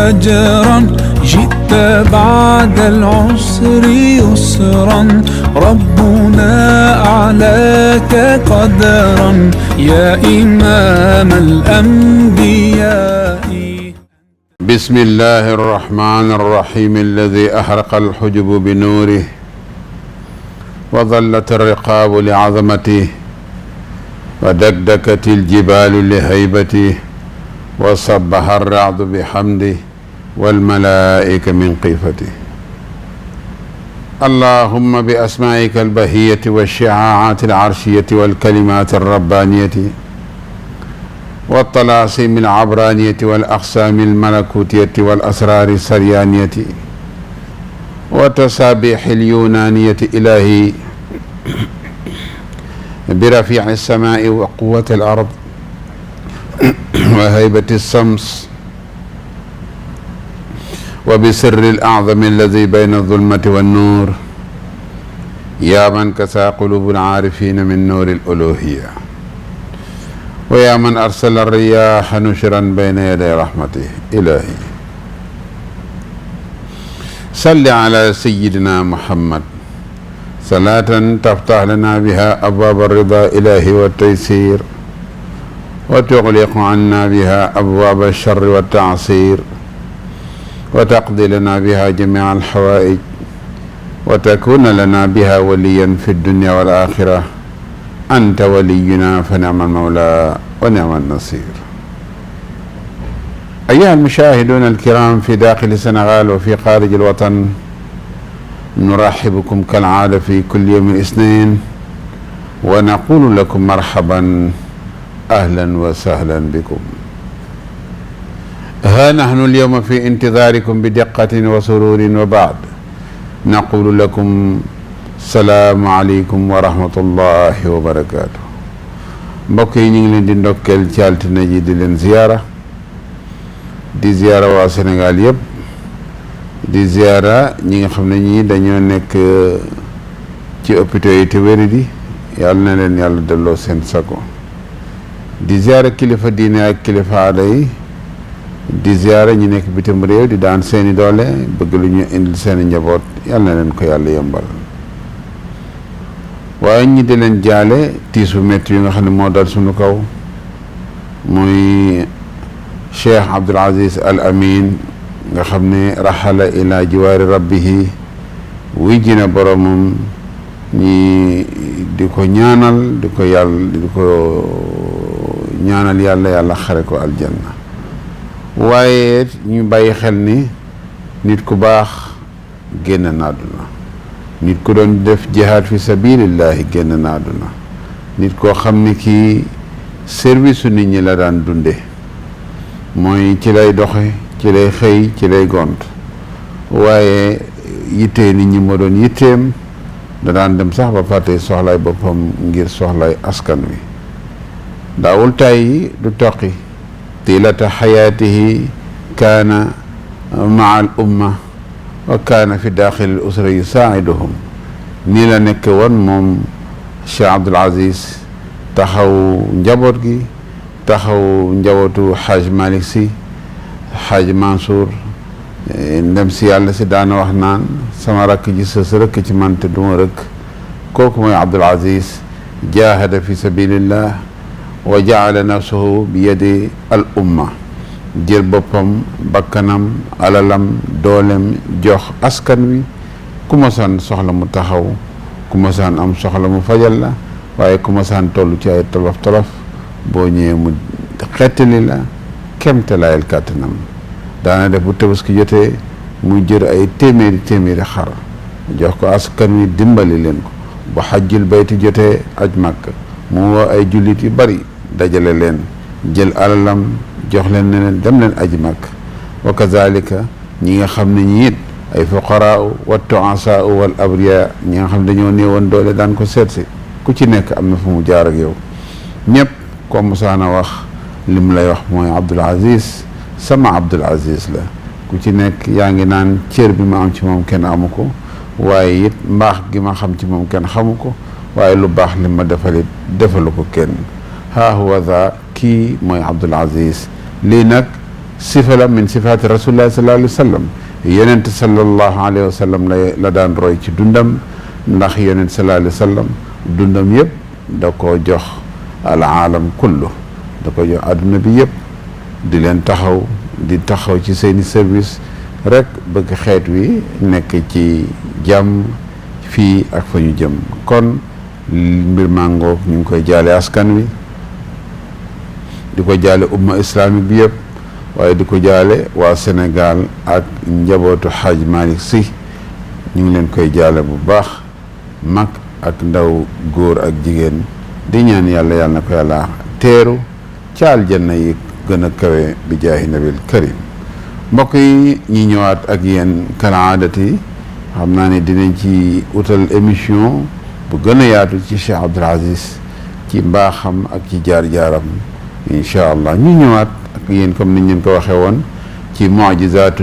أجرا جئت بعد العسر يسرا ربنا أعلاك قدرا يا إمام الأنبياء. بسم الله الرحمن الرحيم الذي أحرق الحجب بنوره وظلت الرقاب لعظمته ودكدكت الجبال لهيبته وصبح الرعد بحمده والملائكة من خيفته. اللهم بأسمائك البهية والشعاعات العرشية والكلمات الربانية والطلاسم العبرانية والأقسام الملكوتية والأسرار السريانية وتسابيح اليونانية إلهي برفيع السماء وقوة الأرض وهيبة الشمس وبسر الأعظم الذي بين الظلمة والنور يا من كسى قلوب العارفين من نور الألوهية ويا من أرسل الرياح نشرا بين يدي رحمته. إلهي صل على سيدنا محمد صلاة تفتح لنا بها أبواب الرضا إلهي والتيسير وتغلق عنا بها أبواب الشر والتعسير وتقضي لنا بها جميع الحوائج وتكون لنا بها وليا في الدنيا والآخرة. أنت ولينا فنعم المولى ونعم النصير. أيها المشاهدون الكرام في داخل السنغال وفي خارج الوطن، نرحبكم كالعادة في كل يوم الاثنين ونقول لكم مرحبا أهلا وسهلا بكم. ها نحن اليوم في انتظاركم بدقة وسرور، وبعد نقول لكم السلام عليكم wa rahmatullahi wa barakaatu. mbokk yi ñu ngi leen di ndokkeel ci altine ji di leen ziyaara waa Sénégal yëpp, di ziyaara ñi nga xam ne ñii dañoo nekk ci hôpitaux yi te wéri di yàlla na leen yàlla delloo seen sago, di ziyaara kilifa diine ak kilifa aada yi, di ziyaara ñi nekk bitim réew di daan seeni doole bëgg lu ñu indil seeni njaboot, yàlla na leen ko yàlla yombal. waaye ñi di leen jaale tiis bu métti yi nga xam ne moo dal suñu kaw, muy Cheikh Abdoul Aziz Al Amin nga xam ne raxala ila jiwaari rabbihi wuy jina boromam, ñi di ko ñaanal yàlla yàlla xare ko aljanna. waaye ñu bàyyi xel ni nit ku baax génn na àdduna, nit ku doon def jihaad fi sabilillahi génn na àdduna, nit koo xam ne kii service su nit ñi la daan dunde, mooy ci lay doxe, ci lay xëy, ci lay gont, waaye yittee nit ñi moo doon yitteem, da daan dem sax ba fàtte soxlaay boppam ngir soxlaay askan wi. daawul tàyyi du toqi, tilata xayaatihi kaana maa al umma wa kaana fi daaxil al usra yusaa'iduhum. nii la nekk woon moom Cheikh Abdoul Aziz, taxaw njaboot gi, taxaw njabootu Xaaj Malick Sy, Xaaj Mansour, ndem si yàlla si daana wax naan sama rakk ji sës rëkk ci man te duma rëkk. kooku mooy Abdoul Aziz, jaahada fi sabilillah wa jaala nafsahu bi yadi al umma, jël boppam, bakkanam, alalam, doolem jox askan wi. ku mosaan soxla mu taxaw, ku mosaan am soxla mu fajal la, waaye ku mosaan toll ci ay tolof boo ñëwee mu xettali la kemtalaayal kàttanam. daana def bu tabaski jotee muy jër ay téeméeri xar jox ko askan wi, dimbali leen ko. bu xajjul bayti jotee aj Makka mu woo ay jullit yu bari dajale leen, jël alalam jox leen ne leen dem leen aji Makka. wa kazalika ñi nga xam ne ñi it ay fuqaraa wa tu'asaa wal abriya, ñi nga xam ne dañoo néewoon doole daan ko seetsi, ku ci nekk am na fu mu jaar ak yow. ñëpp ko musaana wax li mu lay wax mooy Abdoul Aziz sama Abdoul Aziz la. ku ci nekk yaa ngi naan cër bi ma am ci moom kenn amu ko, waaye it mbaax gi ma xam ci moom kenn xamu ko, waaye lu baax li ma defalit defalu ko kenn. haa huwa za, kii mooy Abdoul Aziz. lii nag sifa la min sifaati rasulillahi sallallahu alayhi wa sallam yonent sallallahu alayhi wa sallam la daan roy ci dundam ndax yonent sallallahu alayhi wa sallam dundam yëpp da ko jox al aalam kullu da ko jox adduna bi yëpp di leen taxaw ci seeni service rek bëgg xeet wi nekk ci jàmm fii ak fa ñu jëm kon mbir màngoog ñu ngi koy jaale askan wi di ko jaale umma islamique bi yëpp waaye di ko jaale waa Sénégal ak njabootu Hadj Malick Sy ñu ngi leen koy jaale bu baax mag ak ndaw góor ak jigéen di ñaan yàlla na ko yàlla teeru ca aljanna yi gën a kawe bi jaahi nabil karim mbokk yi ñi ñëwaat ak yéen kalaadati xam naa ne dinañ ci utal émission bu gën a yaatu ci Cheikh Abdoul Aziz ci mbaaxam ak ci jaar-jaaram incha allah ñu ñëwaat ak yéen comme niñ leen ko waxee woon ci mu'jizatu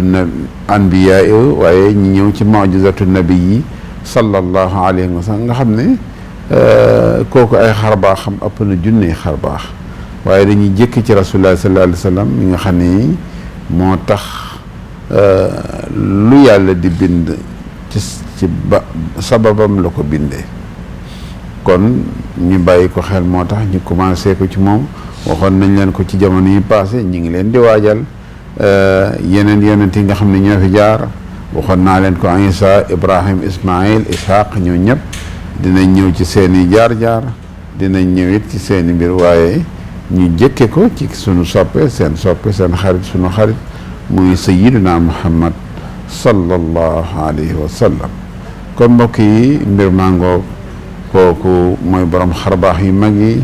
anbiya waaye ñu ñëw ci mu'jizatu nabi yi sallallahu alayhi wa sallam nga xam ne kooku ay xarbaaxam ëpp na junne xarbaax waaye dañuy jëkk ci rasulullah sallallahu alayhi wa sallam mi nga xam ne moo tax lu yàlla di bind ci sababam la ko bindee kon ñu bàyyi ko xel moo tax ñu commencé ko ci moom waxoon nañ leen ko ci jamono yi passé ñu ngi leen di waajal yeneen yonent yi nga xam ne ñoo fi jaar waxoon naa leen ko Isa Ibrahim Ismaïl Ishaq ñoo ñëpp dinañ ñëw ci seeni jaar-jaar dinañ ñëw it ci seeni mbir waaye ñu jëkke ko ci sunu soppe seen xarit sunu xarit muy sayyiduna Muhammad sallallahu alayhi wa sallam kon mbokk yi mbir màngoo kooku mooy borom xarbaax yu mag yi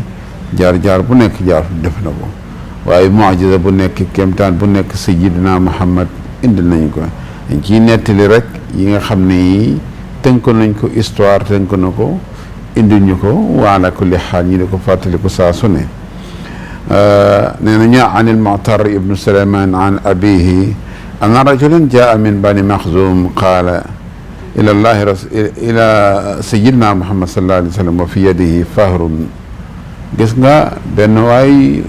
jaar-jaar bu nekk def na ko waaye mu'jiza bu nekk kéemtaan bu nekk sayyiduna Muhammad indil nañ ko dañ ciy nettali rek yi nga xam ne yi tënk nañ ko histoire tënk na ko indil ñu ko wa ala kulli xaal ñi di ko fàttali ko saa su ne nee na ñu an al-Mu'tar ibnu Sulayman an abihi anna rajulan jaa min bani Maxzum qaala ila sayyidina Muhammad sallallahu alayhi wa sallam wa fi yadihi fahrun gis nga benn waay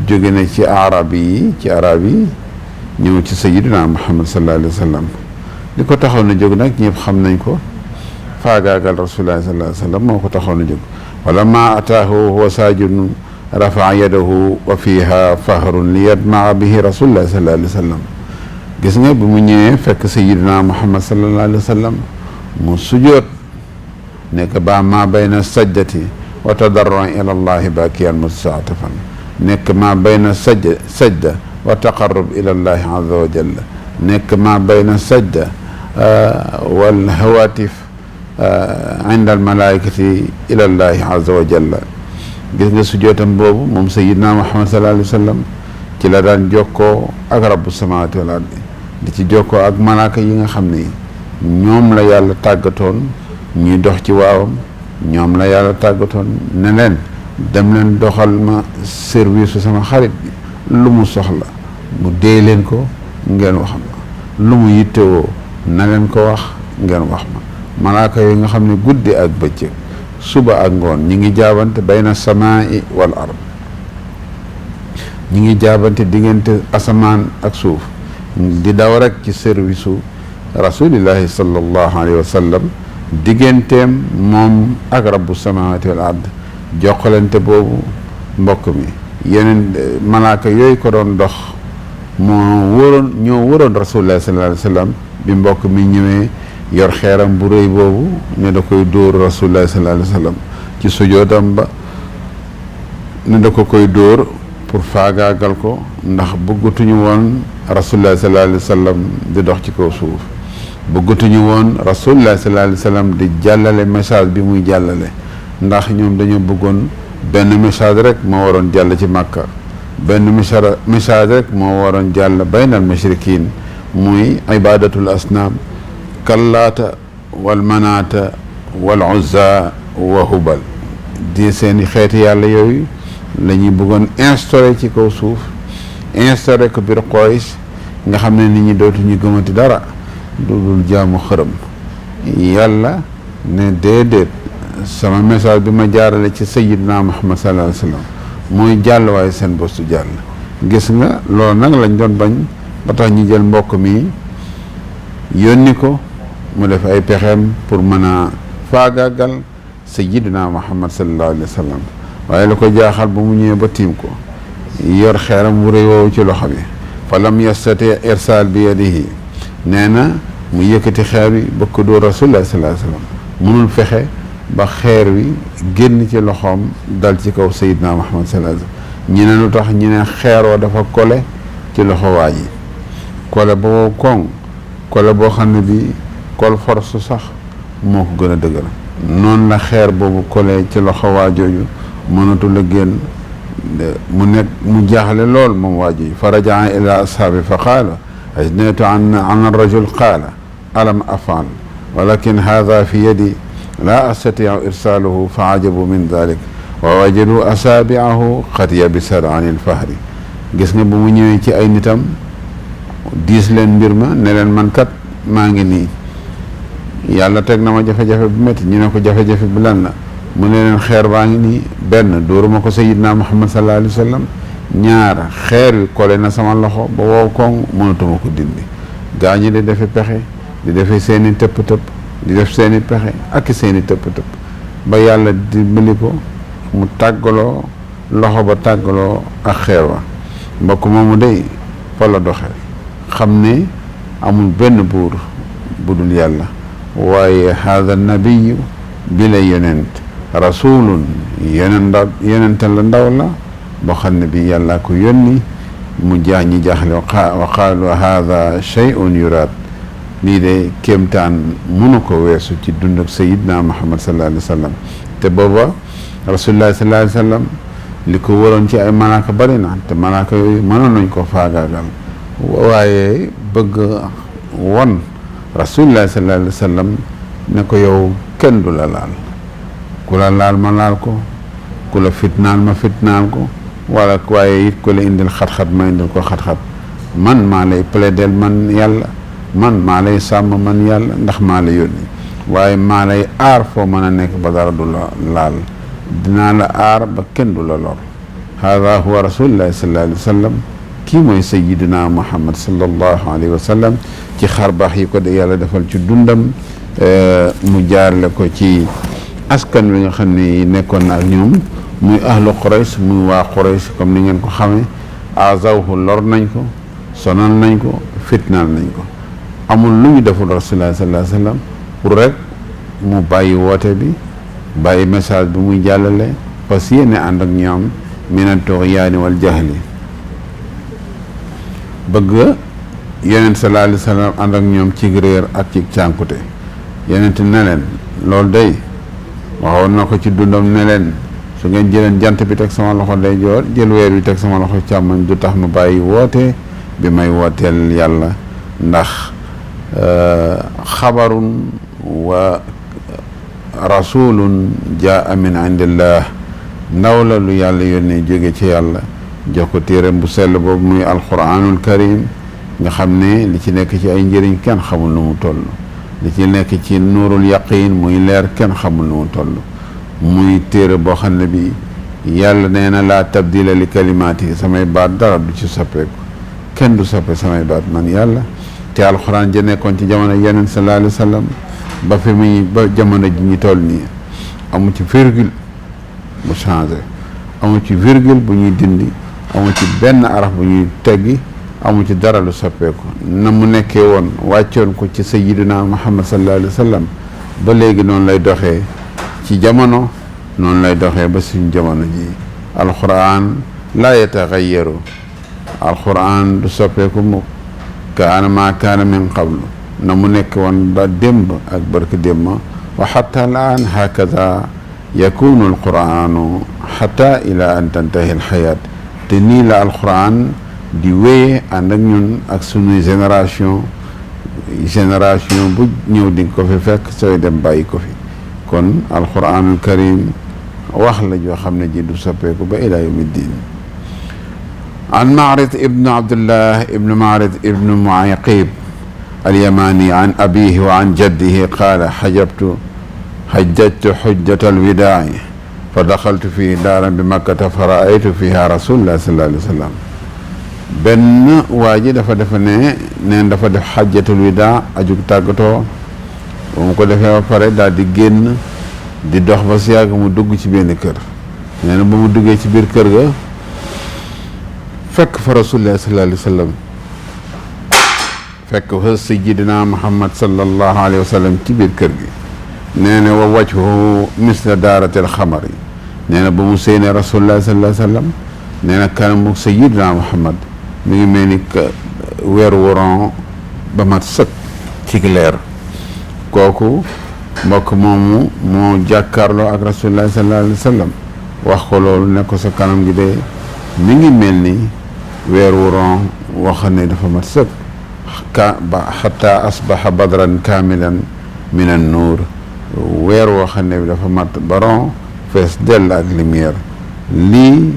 jóge na ci arab yi ñëw ci sayyidina Muhammad sallallahu alayhi wa sallam li ko taxaw na jóg nag ñëpp xam nañ ko faagaagal rasulullah sallallahu alayhi wa sallam moo ko taxaw na jóg wala ma ataahu huwa saajidun rafaa yadahu wa fiha fahrun li yadmaa bihi rasulullah sallallahu alayhi wa sallam gis nga bi mu ñëwee fekk sayyidina Muhammad sallallahu alayhi wa sallam mu sujoot nekk ba ma bayna sajdati wa tadarruan ila allahi bakiyan mustaatafan nekk ma bayna sajda wa taqarrub ila allahi azza wa jalla nekk ma bayna sajda wal hawatif inda al malaikati ila allahi azza wa jalla gis nga sujootam boobu moom sayyidina Muhammad sallallahu alayhi wa sallam ci la daan jokkoo ak rabbu samawati wal ardi di ci jokkoo ak malaaka yi nga xam ne ñoom la yàlla tàggatoon ñuy dox ci waawam ñoom la yàlla tàggatoon ne leen dem leen doxal ma service sama xarit bi lu mu soxla mu dee leen ko ngeen wax ma lu mu yittewoo na leen ko wax ngeen wax ma malaaka yi nga xam ne guddi ak bëccëg suba ak ngoon ñi ngi jaabante bayna samaa'i wal ard ñi ngi jaabante diggante asamaan ak suuf di daw rek ci service u rasulillahi sallallahu alayhi wa sallam digganteem moom ak rabbu samawati wal ard jokkalante boobu mbokk mi yeneen malaaka yooyu ko doon dox ñoo wóoroon rasulillahi sallallahu alayhi wa sallam bi mbokk mi ñëwee yor xeeram bu rëy boobu ne da koy dóor rasulillahi sallallahu alayhi wa sallam ci sujootam ba ne da ko koy dóor pour faagaagal ko ndax bëggatuñu woon rasulillahi sallallahu alayhi wa sallam di dox ci kaw suuf bëggatuñu woon rasulillahi sallallahu alayhi wa sallam di jàllale message bi muy jàllale ndax ñoom dañoo bëggoon benn message rek moo waroon jàll ci Makka benn message rek moo waroon jàll baynal mashrikin muy ibadatul asnaam kallaata wal manaata wal uzza wa hubal di seeni xeeti yàlla yooyu la ñuy bëggoon instauré ci kaw suuf instauré ko biir Quraysh nga xam ne nit ñi dootuñu gëmati dara dul jaamu xërëm yàlla ne déedéet sama message bi ma jaarale ci sayyidina Muhammad sallallahu alayhi wa sallam mooy jàll waaye seen bos du jàll gis nga loolu nag lañ doon bañ ba tax ñu jël mbokk mi yónni ko mu def ay pexeem pour mën a faagaagal sayyidina Muhammad sallallahu alayhi wa sallam waaye la ko jaaxal ba mu ñëwee ba tiim ko yor xeeram wu rëy woowu ci loxo bi fa lam yastati irsaal bi yadihi nee na mu yëkkati xeer wi bëgg ko dóor rasulullah sallallahu alayhi wa sallam mënul fexe ba xeer wi génn ci loxoom dal ci kaw sayyidina Muhammad sallallahu alayhi wa sallam ñi ne lu tax ñi ne xeeroo dafa kole ci loxo waa ji kole boo koŋ kole boo xam ne bi kol force sax moo ko gën a dëgër noonu la xeer boobu kole ci loxo waa jooju mënatul a génn mu nekk mu jaaxle lool moom waa jooju fa rajaa ila ashaabi fa qaala ajnaytu an rajul qaala alam afal walakin hada fi yadi la astatiu irsaaluhu fa ajabu min dalik wa wajadu asaabiahu qad yabisat an ilfahri gis nga bu mu ñëwee ci ay nitam diis leen mbir ma ne leen man kat maa ngi nii yàlla teg na ma jafe-jafe bu métti ñu ne ko jafe-jafe bi lan la mu ne leen xeer baa ngi nii benn dóoruma ko sayyidina Muhammad sallallahu alayhi wa sallam ñaar xeer wi kole na sama loxo ba wow koŋ mënatuma ko dindi gaa ñi di defe pexe di defe seeni tëpp-tëpp di def seeni pexe ak seeni tëpp-tëpp ba yàlla dimbali ko mu tàggaloo loxo ba tàggaloo ak xeer wa mbokk moomu day fa la doxe xam ne amul benn buur bu dul yàlla waaye haada nabiyu bi la yonent rasulun yonente la ndaw la boo xam ne bi yàlla ko yónni mu ñi jaaxle wa qaalu haada shay'un yuraad lii de kéemtaan mënu ko weesu ci dund ak sayidna Muhammad sallallahu alayhi wa sallam te booba rasulullah sallallahu alayhi wa sallam li ko waroon ci ay malaaka bari na te malaaka yooyu mënoon nañ ko faagaagal waaye bëgg won rasulullah sallallahu alayhi wa sallam ne ko yow kenn du la laal ku la laal ma laal ko ku la fitnaal ma fitnaal ko wala waaye it ku la indil xat-xat ma indil ko xat-xat man maa lay plaidel man yàlla man maa lay sàmm man yàlla ndax maa la yónni waaye maa lay aar foo mën a nekk ba dara du la laal dinaa la aar ba kenn du la lor hada huwa rasulullah sallallahu alayhi wa sallam kii mooy sayidina Muhammad sallallahu alayhi wa sallam ci xar baax yi ko de yàlla defal ci dundam mu jaarle ko ci askan wi nga xam ne nekkoon na ak ñoom muy ahlu Quraysh muy waa Quraysh comme ni ngeen ko xamee azawhu lor nañ ko sonal nañ ko fitnaal nañ ko amul lu ñu deful rasulullah sallallahu alayhi wa sallam pour rek mu bàyyi woote bi bàyyi message bi muy jàllale parce que yéene ànd ak ñoom mina tughyaani wal jahli bëgg yeneen sallallahu alayhi wa sallam ànd ak ñoom ci réer ak ci cànkute yeneen ne leen loolu day waxoon na ko ci dundam ne leen su ngeen jëleen jant bi teg sama loxo ndeyjoor jël weer bi teg sama loxo càmmoñ du tax ma bàyyi woote bi may wooteel yàlla ndax xabarun wa rasulun jaa min indillah ndaw la lu yàlla yónnee jóge ci yàlla jox ko téeram bu sell boobu muy alquranul karim nga xam ne li ci nekk ci ay njëriñ kenn xamul nu mu toll li ci nekk ci nuurul yaqin muy leer kenn xamul nu mu toll muy téere boo xam ne bi yàlla nee na laa tabdila li kalimaati samay baat dara du ci soppeeku kenn du soppe samay baat man yàlla te alxuraan ja nekkoon ci jamono yeneen sallallahu alayhi wa sallam ba fi muy ba jamono ji ñu toll nii amu ci virgule bu changé amu ci virgule bu ñuy dindi amu ci benn araf bu ñuy teggi amu ci dara lu soppeeku na mu nekkee woon wàccoon ko ci sayyidina Muhammad sallallahu alayhi wa sallam ba léegi noonu lay doxee ci jamono noonu lay doxee ba suñ jamono ji alquran laa yataxayyaru alquran du soppeeku mukk kaana maa kaana min qablu na mu nekk woon ba démb ak barke démb wa xatta alaan hakada yakunu alquranu xatta ila an tantahi alxayaat te nii la alquran di wéyee ànd ak ñun ak suñuy génération bu ñëw di ko fi fekk sooy dem bàyyi ko fi kon alquranul karim wax la joo xam ne ji du soppeeku ba ila yawmi ddin an Ma'rid ibnu Abdullah ibnu Ma'rid ibnu Mu'ayqib al-Yamani an abihi wa an jaddihi qaala hajjatu hujjata al-wadaa'i fa daxaltu fi daaran bi makkata fa ra'aytu fiha rasulullah sallallahu alayhi wa sallam benn waa ji dafa defe ne neen dafa def xajjatul wida ajug tàggatoo ba mu ko defee ba pare daal di génn di dox ba si yàgg mu dugg ci benn kër nee na ba mu duggee ci biir kër ga fekk fa rasulullah sallallahu alayhi wa sallam fekk fa sayyidina Muhammad sallallahu alayhi wa sallam ci biir kër gi nee na wa wajhuhu misla daaratil xamari nee na ba mu séenee rasulullah sallallahu alayhi wa sallam nee na kanamu sayyidina Muhammad mi ngi mel ni weer wuron ba mat sëkk ci leer kooku mbokk moomu moo jàkkaarloo ak rasulullah sallallahu alayhi wa sallam wax ko loolu ne ko sa kanam gi de mi ngi mel ni weer wuron wax ne dafa mat sëkk xataa asbaxa badran kaamilan min an nuur weer woo xam ne dafa mat baron fees dell ak lumière lii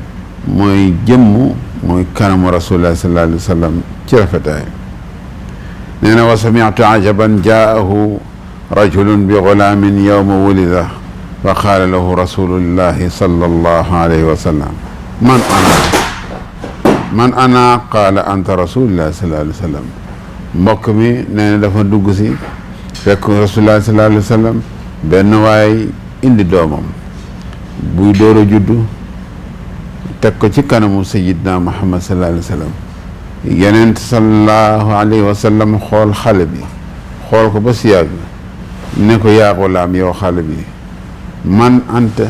mooy jëmm mooy kanamu rasulullah sallallahu alayhi wa sallam ci rafetaay nee na wa sami'tu ajaban jaahu rajulun bi gulaamin yawma wulida fa qaala lahu rasulullahi sallallahu alayhi wa sallam man ana qaala anta rasulullah sallallahu alayhi wa sallam mbokk mi nee na dafa dugg si fekk rasulullah sallallahu alayhi wa sallam benn waay indi doomam buy door a juddu teg ko ci kanamu sayyidina Muhammad sallallahu alayhi wa sallam yeneen sallallahu alayhi wa sallam xool xale bi xool ko ba si yàgg ne ko yaa gulaam yow xale bi man anta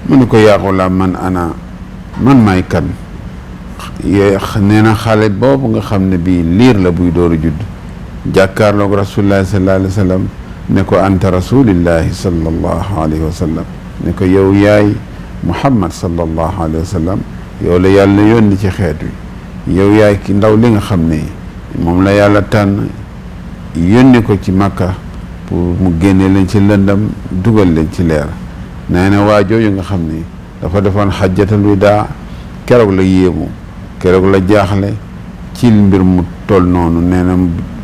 mu ne ko yaa gulaam man ana man maay kan nee na xale boobu nga xam ne bii liir la buy door a judd jàkkaarloog rasulillahi sallallahu alayhi wa sallam ne ko anta rasulillahi sallallahu alayhi wa sallam ne ko yow yaay Muhammad sallallahu alayhi wa sallam yow la yàlla yónni ci xeet wi yow yaay ki ndaw li nga xam ne moom la yàlla tànn yónni ko ci Makka pour mu génne leen ci lëndam dugal leen ci leer nee na waa jooju nga xam ne dafa defoon xajjatul widaa keroog la yéemu keroog la jaaxle ci mbir mu toll noonu nee na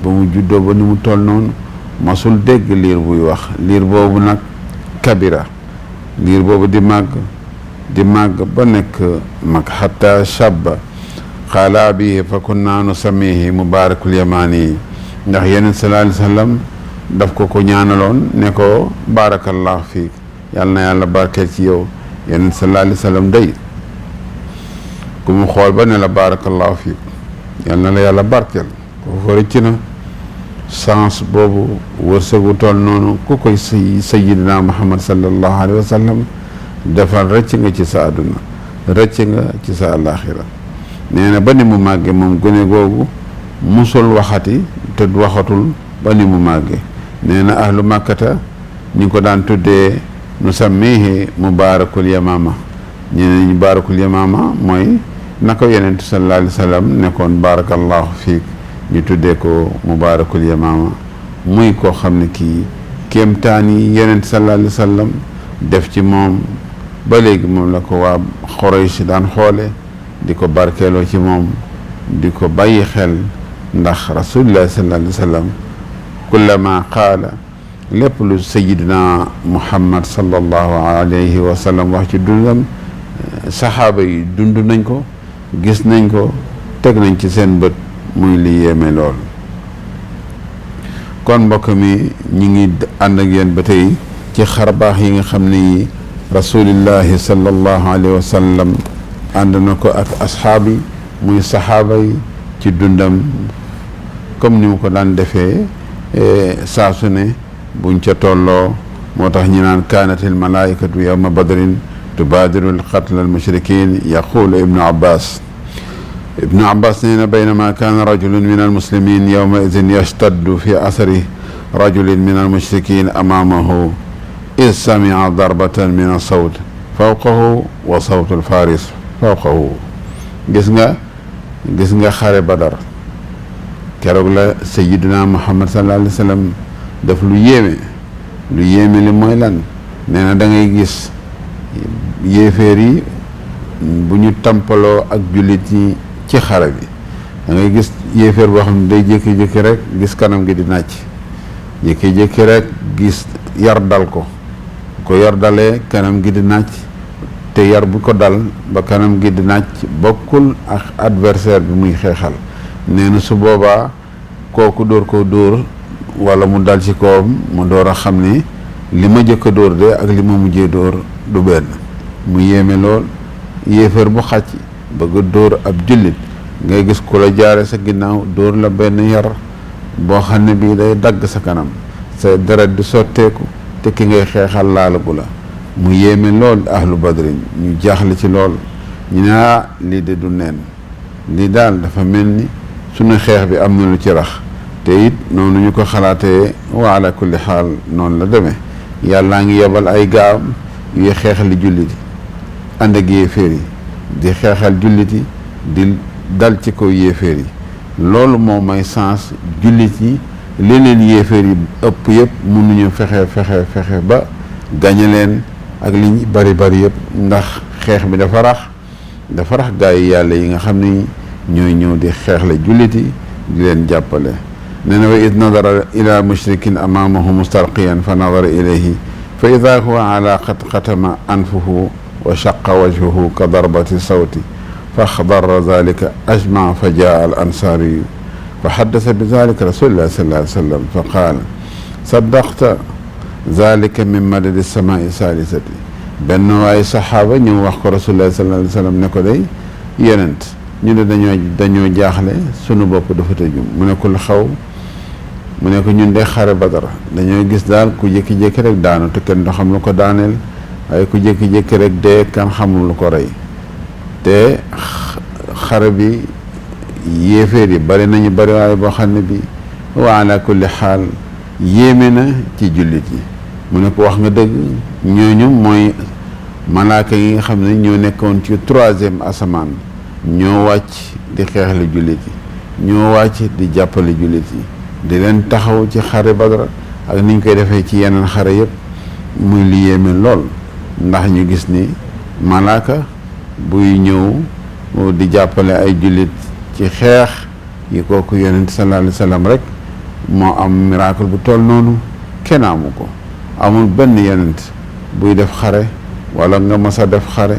ba mu juddoo ba ni mu toll noonu masul dégg liir buy wax liir boobu nag kabira liir boobu di màgg ba nekk mag xatta shabba xaala bihi fa kunna nusammihi mubaarakul yamaani yi ndax yeneen sallallahu alayhi wa sallam daf ko ñaanaloon ne ko baarakallahu fiik yàlla na yàlla barkeel ci yow yeneen sallallahu alayhi wa sallam day ku mu xool ba ne la baarakallahu fiik yàlla na la yàlla barkeel kooku rëcc na sens boobu wërsëgu toll noonu ku koy sayyidina Muhammad sallallahu alayhi wa sallam defal rëcc nga ci sa àdduna rëcc nga ci sa àllaaxira nee na ba ni mu màgge moom gone googu musul waxati te waxatul ba ni mu màgge nee na ahlu màkkata ñu ko daan tuddee nu sammihi mubaarakul yamaama ñeneen mubaarakul yamaama mooy naka yonent sallallahu alayhi wa sallam nekkoon baarakallahu fiik ñu tuddee ko mubaarakul yamaama muy koo xam ne kii kéemtaan yi yonent sallallahu alayhi wa sallam def ci moom ba léegi moom la ko waa Quraysh daan xoole di ko barkeeloo ci moom di ko bàyyi xel ndax rasulullah sallallahu alayhi wa sallam kullama qaala lépp lu sayidina Muhammad sallallahu alayhi wa sallam wax ci dundam saxaaba yi dund nañ ko gis nañ ko teg nañ ci seen bët muy li yéeme lool kon mbokk mi ñi ngi ànd ak yéen ba tey ci xarbaax yi nga xam ne yi rasulillahi sallallahu alayhi wa sallam ànd na ko ak asxaab yi muy saxaaba yi ci dundam comme ni mu ko daan defee saa su ne buñ ca tolloo moo tax ñu naan kaanatil malaikatu yawma badrin tubaadiru qatla al mushrikin yaqulu ibnu abbas nee na baynama kaana rajulun min al muslimin yawma idin yashtaddu fi asari rajulin min al mushrikin amaamahu id samia darbatan min al sawt fawqahu wa sawtu al faris fawqahu gis nga xare Badar keroog la sayyidina Muhammad sallallahu alayhi wa sallam def lu yéeme li mooy lan nee na da ngay gis yéeféer yi bu ñu tampaloo ak jullit yi ci xare bi da ngay gis yéeféer boo xam ne day jékki-jékki rek gis kanam gi di nàcc jékki-jékki rek gis yar dal ko yar dalee kanam gi di nàcc te yar bu ko dal ba kanam gi di nàcc bokkul ak adversaire bi muy xeexal. nee na su boobaa kooku dóor ko dóor wala mu dal ci kawam mu door a xam ni li ma jëkk a dóor de ak li ma mujjee dóor du benn. mu yéeme lool yéefar bu xàcc bëgg a dóor ab jullit ngay gis ku la jaare sa ginnaaw dóor la benn yar boo xam ne bii day dagg sa kanam sa deret di sotteeku te ki ngay xeexal laalagu la. mu yéeme lool ahlu badrin ñu jaaxle ci lool ñu ne lii de du neen lii daal dafa mel ni sunu xeex bi am na lu ci rax te it noonu ñu ko xalaatee wa ala kulli xaal noonu la demee. yàllaa ngi yebal ay gaam yuy xeexali jullit yi ànd ak yéeféer yi di xeexal jullit yi di dal ci kaw yéeféer yi. loolu moo may sens jullit yi li leen yéeféer yi ëpp yëpp mënuñu fexe ba gañe leen ak li ñu bari yëpp ndax xeex bi dafa rax gaa yi yàlla yi nga xam ni ñooy ñëw di xeexle jullit yi di leen jàppale. nee na wa id nadara ila mushrikin amaamahu mustarqiyan fa nadara ilayhi fa ida huwa ala qad xatama anfuhu wa shaqa wajhuhu ka darbati sawti fa axdara dalika ajmaa fa jaa al ansaariyu fa xaddasa bi dalika rasulillah sallallahu alayhi wa sallam fa qaala saddaqta zalika min madadi samaai saalisati. benn waaye saxaaba ñëw wax ko rasulullah sallallahu alayhi wa sallam ne ko day yonent ñu ne dañoo jaaxle sunu bopp dafa tëju. mu ne ko lu xaw mu ne ko ñun de xare Badar dañoo gis daal ku jékki-jékki rek daanu te kenn du xam lu ko daaneel waaye ku jékki-jékki rek dee kan xamul lu ko rey te xare bi yéeféer yi bari nañu bari waaye boo xam ne bi wa ala kulli xaal yéeme na ci jullit yi. mu ne ko wax nga dëgg ñooñu mooy malaaka yi nga xam ne ñoo nekkoon ci 3e asamaan ñoo wàcc di xeexle jullit yi ñoo wàcc di jàppale jullit yi di leen taxaw ci xare Badar ak niñ koy defee ci yeneen xare yëpp muy li yéeme lool ndax ñu gis ni malaaka buy ñëw di jàppale ay jullit ci xeex yi kooku yonent sallallahu alayhi wa sallam rek moo am miracle bu toll noonu kenn amu ko. amul benn yonent buy def xare wala nga mës a def xare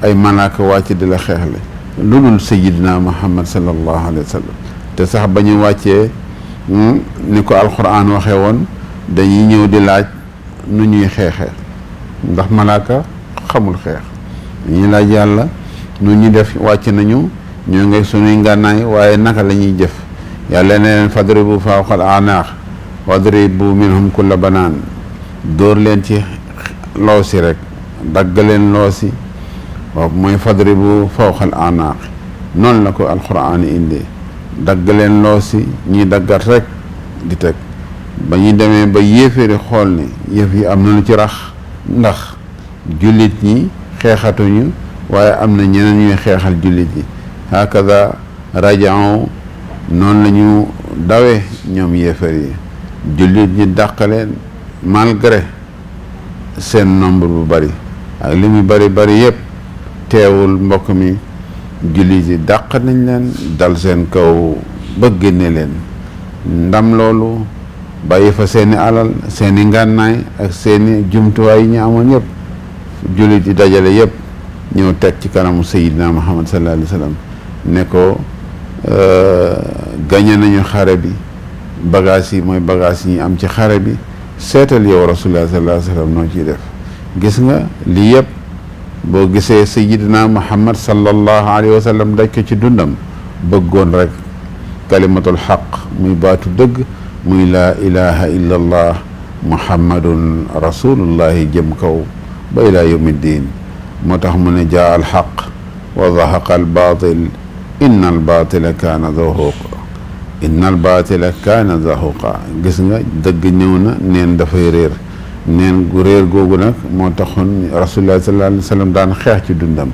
ay malaaka wàcc di la xeexle lu dul sayyidina Muhammad sallallahu alayhi wa sallam te sax ba ñu wàccee ni ko alquran waxee woon dañuy ñëw di laaj nu ñuy xeexee ndax malaaka xamul xeex dañuy laaj yàlla nu ñuy def wàcc nañu ñoo ngay sunuy ngànnaay waaye naka la ñuy jëf yàlla ne leen fadribu fawqal a'naaq wadribu minhum kulla banaan dóor leen ci loosi rek dagg leen loosi waaw mooy fadribu fawqal a'naaq noonu la ko alquran indee dagg leen loosi ñuy daggat rek di teg ba ñu demee ba yéeféeri xool ni yëf yi am na lu ci rax ndax jullit ñi xeexatuñu waaye am na ñeneen ñuy xeexal jullit yi hakada raja'u noonu la ñu dawee ñoom yéeféer yi jullit ñi dàq leen malgré seen nombre bu bari ak li mu bari yëpp teewul mbokk mi jullit yi dàq nañ leen dal seen kaw ba génne leen ndam loolu bàyyi fa seeni alal seeni ngànnaay ak seeni jumtuwaay yi ñu amoon yëpp jullit yi dajale yëpp ñëw teg ci kanamu Seydina Muhammad sallallahu alayhi wa sallam ne ko gañe nañu xare bi bagage yi mooy bagage yi ñu am ci xare bi seetal yow rasulullah sallallahu alayhi wa sallam noo ciy def. gis nga lii yëpp boo gisee Seydina Muhammad sallallahu alayhi wa sallam daj ko ci dundam bëggoon rek kalimatul xaq muy baatu dëgg muy laa ilaha illa allah muhammadun rasulullahi jëm kaw ba ilaa yawmi ddin moo tax mu ne jaa al xaq wa zahaqa al baatil inna al baatila kaana zahuqa inna al baatila kaana zahuqa gis nga dëgg ñëw na neen dafay réer neen gu réer googu nag moo taxoon rasulullah sallallahu alayhi wa sallam daan xeex ci dundam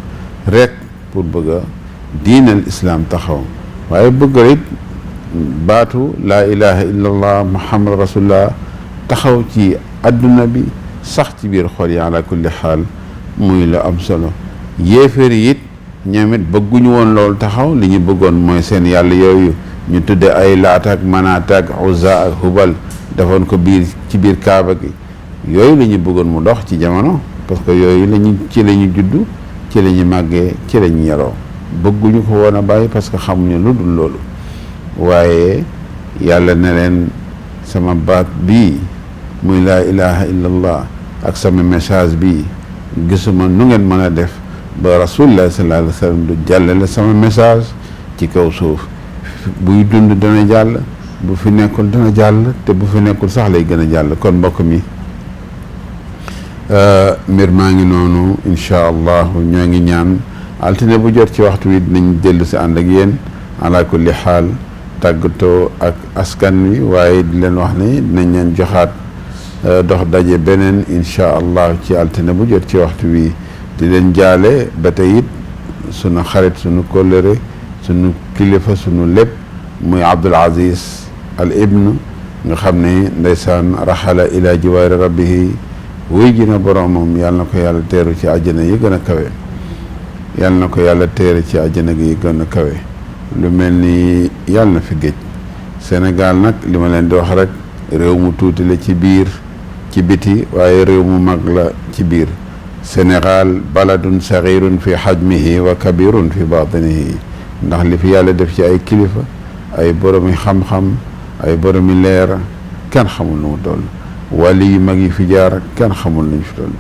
rek pour bëgg a diinal islaam taxaw waaye bëgg rek baatu laa ilaha illa allah muhammad rasulullah taxaw ci adduna bi sax ci biir xol yi ala kulli xaal muy la am solo yéeféeri it ñoom it bëgguñu woon loolu taxaw li ñu bëggoon mooy seen yàlla yooyu ñu tudde ay laata ak manaata ak uzza ak hubal defoon ko ci biir kaaba gi yooyu la ñu bëggoon mu dox ci jamono parce que yooyu ci la ñu juddu ci la ñu màggee ci la ñu yaroo bëgguñu ko woon a bàyyi parce que xamuñu lu dul loolu waaye yàlla ne leen sama baat bii muy laa ilaha illallah ak sama message bii gisuma nu ngeen mën a def ba rasulullah sallallahu alayhi wa sallam du jàllale sama message ci kaw suuf buy dund dana jàll bu fi nekkul dana jàll te bu fi nekkul sax lay gën a jàll kon mbokk mi mbir maa ngi noonu incha allah ñoo ngi ñaan altine bu jot ci waxtu wi dinañ dellu si ànd ak yéen ala kulli xaal tàggatoo ak askan wi waaye di leen wax ne dinañ leen joxaat dox daje beneen incha allah ci altine bu jot ci waxtu wi di leen jaale ba tey it sunu xarit sunu kóllëre sunu kilifa sunu lépp muy Abdul Aziz al ibn nga xam ne ndeysaan raxala ila jiwaari rabbihi wuy ji na boromam yàlla na ko yàlla teeru ci àjjana yi gën a kawe yàlla na ko yàlla teeru ci àjjana yi gën a kawe lu mel ni yàlla na fi géej Sénégal nag li ma leen di wax rek réew mu tuuti la ci biir ci biti waaye réew mu mag la ci biir Sénégal baladun saxirun fi xajmihi wa kabirun fi batinihi ndax li fi yàlla def ci ay kilifa ay boromi xam-xam ay boromi leer kenn xamul nu mu toll wali yu mag yi fi jaar kenn xamul nu ñu fi toll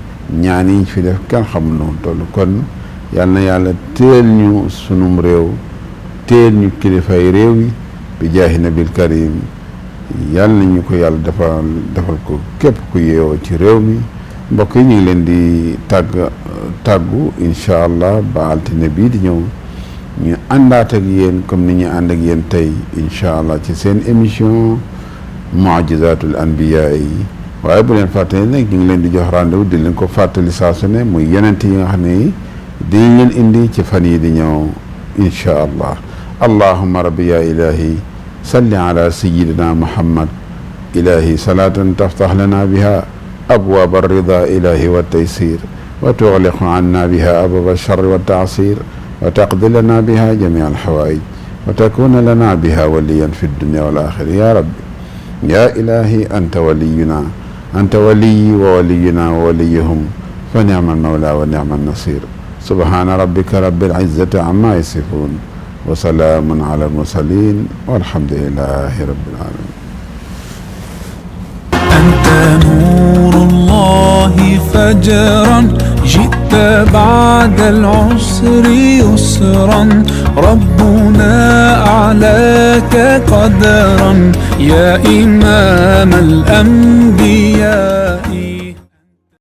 ñaan yi fi def kenn xamul nu mu toll kon yal na yàlla teel ñu sunum réew teel ñu kilifay réew yi bi jaahi nabil karim yal na ñu ko yàlla defal ko képp ku yeewoo ci réew mi mbokk yi ñu ngi leen di tàggu incha allah ba altine bii di ñëw ñu àndaat ak yéen comme ni ñu ànd ak yéen tey incha allah ci seen émission mu'jizatul anbiya yi waaye bu leen fàttali nag ñu ngi leen di jox rendez-vous di leen ko fàttali saa su ne muy yenent yi nga xam ne dinañ leen indi ci fan yi di ñëw incha allah allahumma rabbi ya ilahi salli ala sayidina muhammad ilahi salatan taftax lana biha abwaab arrida ilahi wa taysir wa tughliqu anna biha abwaab alcharri wa taasir wa taqdi lana biha jamia alxawaij wa takuna lana biha waliyan fi dunia wal axira ya rabbi ya ilahi anta waliyuna anta waliyi wa waliyuna wa waliyuhum fa nicma almawla wa nicma alnasir subhana rabbika rabbil izzati amma yasifun wa salaamun ala almursalin walhamdulillahi rabbil alamin أنت نور الله فجرا جئت بعد العسر يسرا ربنا أعلاك قدرا يا إمام الأنبياء